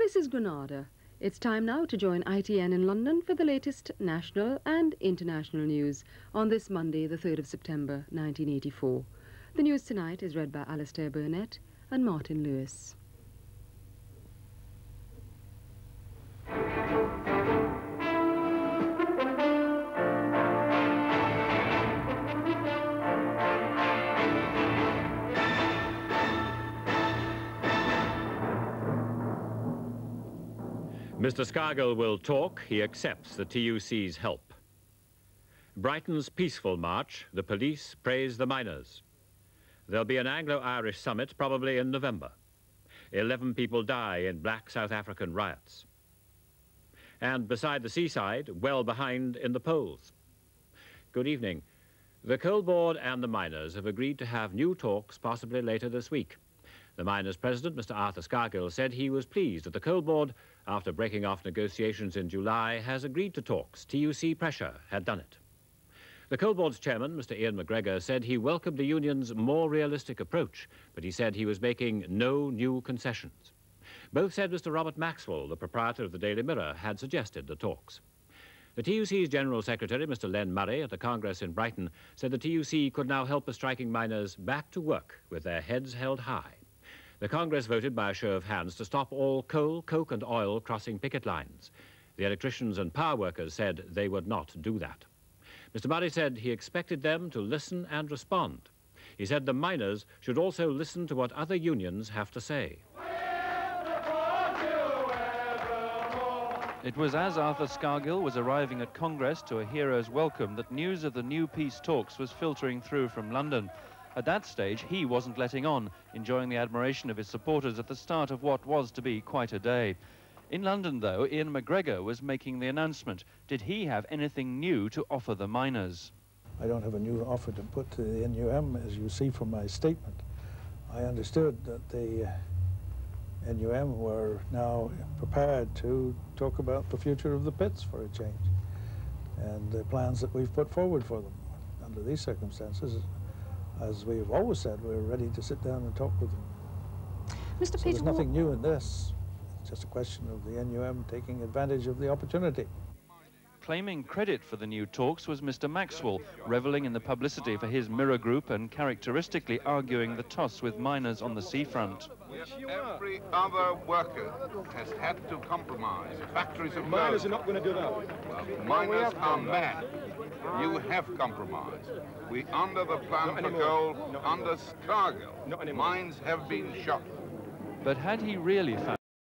this is Granada. It's time now to join ITN in London for the latest national and international news on this Monday, the 3rd of September, 1984. The news tonight is read by Alistair Burnett and Martin Lewis. Mr. Scargill will talk. He accepts the TUC's help. Brighton's peaceful march. The police praise the miners. There'll be an Anglo-Irish summit probably in November. 11 people die in black South African riots. And beside the seaside, well behind in the polls. Good evening. The Coal Board and the miners have agreed to have new talks possibly later this week. The miners' president, Mr. Arthur Scargill, said he was pleased that the Coal Board, after breaking off negotiations in July, has agreed to talks. TUC pressure had done it. The Coal Board's chairman, Mr. Ian McGregor, said he welcomed the union's more realistic approach, but he said he was making no new concessions. Both said Mr. Robert Maxwell, the proprietor of the Daily Mirror, had suggested the talks. The TUC's General Secretary, Mr. Len Murray, at the Congress in Brighton, said the TUC could now help the striking miners back to work with their heads held high. The Congress voted by a show of hands to stop all coal, coke and oil crossing picket lines. The electricians and power workers said they would not do that. Mr. Murray said he expected them to listen and respond. He said the miners should also listen to what other unions have to say. It was as Arthur Scargill was arriving at Congress to a hero's welcome that news of the new peace talks was filtering through from London. At that stage, he wasn't letting on, enjoying the admiration of his supporters at the start of what was to be quite a day. In London, though, Ian McGregor was making the announcement. Did he have anything new to offer the miners? I don't have a new offer to put to the NUM, as you see from my statement. I understood that the NUM were now prepared to talk about the future of the pits for a change, and the plans that we've put forward for them. Under these circumstances, as we've always said, we're ready to sit down and talk with them. Mr. So there's nothing new in this. It's just a question of the NUM taking advantage of the opportunity. Claiming credit for the new talks was Mr. Maxwell, revelling in the publicity for his Mirror Group and characteristically arguing the toss with miners on the seafront. Every other worker has had to compromise. Factories have Miners are not going to do that. Well, miners are mad. You have compromised. We under the plan for gold, under Scargill. Mines have been shut. But had he really found